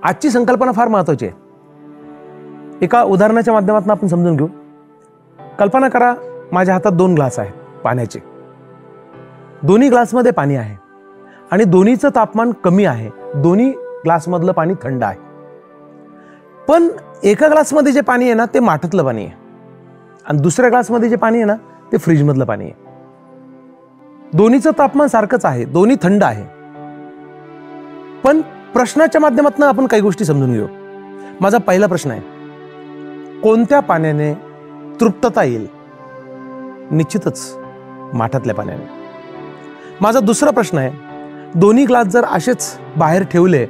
आजची संकल्पना फार महत्त्वाची आहे. एका उदाहरणाच्या माध्यमातून आपण समजून घेऊ. कल्पना करा, माझ्या हातात 2 ग्लास आहेत पाण्याचे. दोन्ही ग्लासमध्ये पाणी आहे आणि दोन्हीचं तापमान कमी आहे. दोन्ही ग्लासमधलं पाणी थंड आहे. पण एका ग्लासमध्ये जे पाणी आहे ना ते माठातलं पाणी आहे आणि दुसऱ्या ग्लासमध्ये जे पाणी आहे ना ते फ्रीजमधलं पाणी आहे. दोन्हीचं तापमान सारखंच आहे, दोन्ही थंड आहे. पण प्रश्नाच्या माध्यमातून आपण काही गोष्टी समजून घेऊ. माझा पहिला प्रश्न आहे, कोणत्या पाण्याने तृप्तता येईल? निश्चितच माठातल्या पाण्याने. माझा दुसरा प्रश्न आहे, दोन्ही ग्लास जर असेच बाहेर ठेवले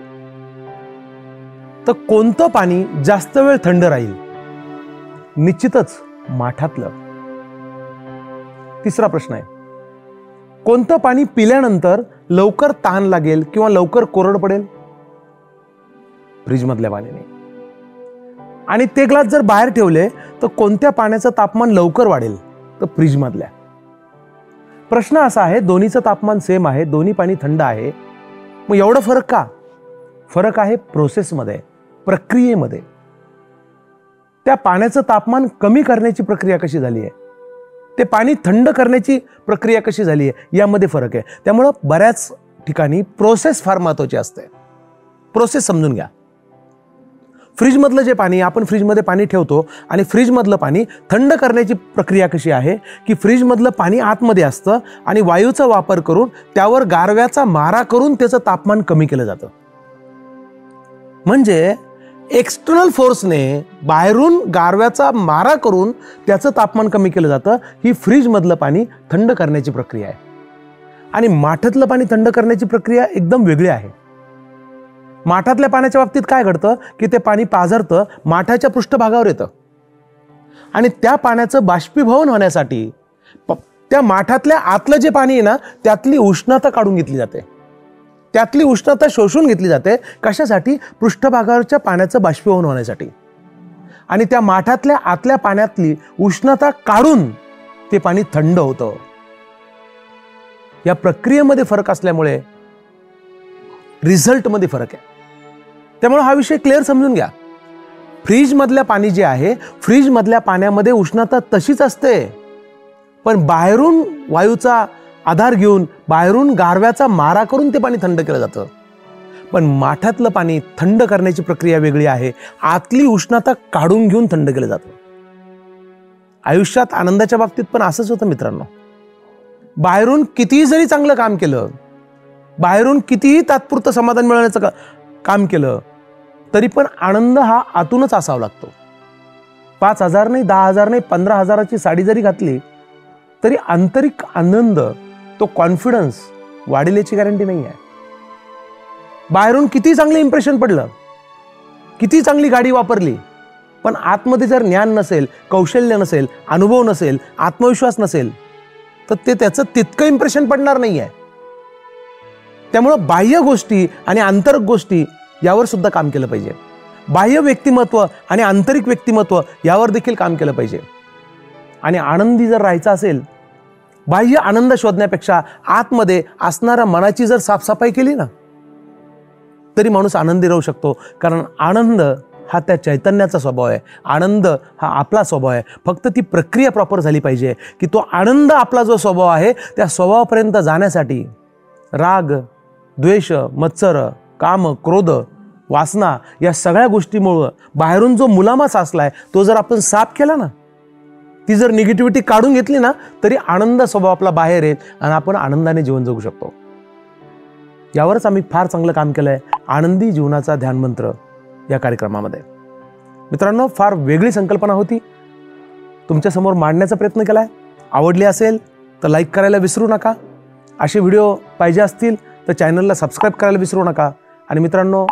तर कोणतं पाणी जास्त वेळ थंड राहील? निश्चितच माठातलं. तिसरा प्रश्न आहे, कोणतं पाणी पिल्यानंतर लवकर तहान लागेल किंवा लवकर कोरड पडेल? फ्रीजमधल्या पाण्याने. आणि ते ग्लास जर बाहेर ठेवले तर कोणत्या पाण्याचं तापमान लवकर वाढेल? तर फ्रीजमधल्या. प्रश्न असा आहे, दोन्हीचं तापमान सेम आहे, दोन्ही पाणी थंड आहे, मग एवढा फरक का? फरक आहे प्रोसेसमध्ये, प्रक्रियेमध्ये. त्या पाण्याचं तापमान कमी करण्याची प्रक्रिया कशी झाली आहे, ते पाणी थंड करण्याची प्रक्रिया कशी झाली आहे, यामध्ये फरक आहे. त्यामुळं बऱ्याच ठिकाणी प्रोसेस फार महत्त्वाची असते. प्रोसेस समजून घ्या. फ्रीजमधलं जे पाणी, आपण फ्रीजमध्ये पाणी ठेवतो आणि फ्रीजमधलं पाणी थंड करण्याची प्रक्रिया कशी आहे की फ्रीजमधलं पाणी आतमध्ये असतं आणि वायूचा वापर करून त्यावर गारव्याचा मारा करून त्याचं तापमान कमी केलं जातं. म्हणजे एक्सटर्नल फोर्सने बाहेरून गारव्याचा मारा करून त्याचं तापमान कमी केलं जातं. ही फ्रीजमधलं पाणी थंड करण्याची प्रक्रिया आहे. आणि माठातलं पाणी थंड करण्याची प्रक्रिया एकदम वेगळी आहे. माठातल्या पाण्याच्या बाबतीत काय घडतं की ते पाणी पाझरतं, माठाच्या पृष्ठभागावर येतं आणि त्या पाण्याचं बाष्पीभवन होण्यासाठी त्या माठातल्या आतलं जे पाणी आहे ना त्यातली उष्णता काढून घेतली जाते. त्यातली उष्णता शोषून घेतली जाते. कशासाठी? पृष्ठभागावरच्या पाण्याचं बाष्पीभवन होण्यासाठी. आणि त्या माठातल्या आतल्या पाण्यातली उष्णता काढून ते पाणी थंड होतं. या प्रक्रियेमध्ये फरक असल्यामुळे रिझल्टमध्ये फरक आहे. त्यामुळे हा विषय क्लिअर समजून घ्या. फ्रीजमधल्या पाणी जे आहे, फ्रीजमधल्या पाण्यामध्ये उष्णता तशीच असते, पण बाहेरून वायूचा आधार घेऊन बाहेरून गारव्याचा मारा करून ते पाणी थंड केलं जातं. पण माठातलं पाणी थंड करण्याची प्रक्रिया वेगळी आहे. आतली उष्णता काढून घेऊन थंड केलं जातं. आयुष्यात आनंदाच्या बाबतीत पण असंच होतं मित्रांनो. बाहेरून कितीही जरी चांगलं काम केलं, बाहेरून कितीही तात्पुरतं समाधान मिळवण्याचं काम केलं, तरी पण आनंद हा आतूनच असावा लागतो. 5,000 नाही, 10,000 नाही, 15,000ची साडी जरी घातली तरी आंतरिक आनंद, तो कॉन्फिडन्स वाढेल याची गॅरंटी नाही आहे. बाहेरून किती चांगलं इम्प्रेशन पडलं, किती चांगली गाडी वापरली, पण आतमध्ये जर ज्ञान नसेल, कौशल्य नसेल, अनुभव नसेल, आत्मविश्वास नसेल, तर ते त्याचं तितकं इम्प्रेशन पडणार नाही आहे. त्यामुळं बाह्य गोष्टी आणि आंतरिक गोष्टी यावर सुद्धा काम केलं पाहिजे. बाह्य व्यक्तिमत्व आणि आंतरिक व्यक्तिमत्व यावर देखील काम केलं पाहिजे. आणि आनंदी जर राहायचं असेल, बाह्य आनंद शोधण्यापेक्षा आतमध्ये असणाऱ्या मनाची जर साफसफाई केली ना, तरी माणूस आनंदी राहू शकतो. कारण आनंद हा त्या चैतन्याचा स्वभाव आहे. आनंद हा आपला स्वभाव आहे. फक्त ती प्रक्रिया प्रॉपर झाली पाहिजे की तो आनंद आपला जो स्वभाव आहे त्या स्वभावापर्यंत जाण्यासाठी राग, द्वेष, मत्सर, काम, क्रोध, वासना या सगळ्या गोष्टीमुळे बाहेरून जो मुलामा साचलाय तो जर आपण साफ केला ना, ती जर निगेटिव्हिटी काढून घेतली ना, तरी आनंद स्वभाव आपला बाहेर येईल आणि आपण आनंदाने जीवन जगू शकतो. यावरच आम्ही फार चांगलं काम केलंय आनंदी जीवनाचा ध्यान मंत्र या कार्यक्रमामध्ये. मित्रांनो, फार वेगळी संकल्पना होती, तुमच्यासमोर मांडण्याचा प्रयत्न केलाय. आवडली असेल तर लाईक करायला विसरू नका. असे व्हिडिओ पाहिजे असतील तर चॅनलला सबस्क्राईब करायला विसरू नका. आणि मित्रांनो,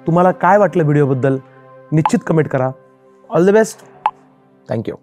तुम्हाला काय वाटलं व्हिडिओबद्दल निश्चित कमेंट करा. All the best. थँक्यू.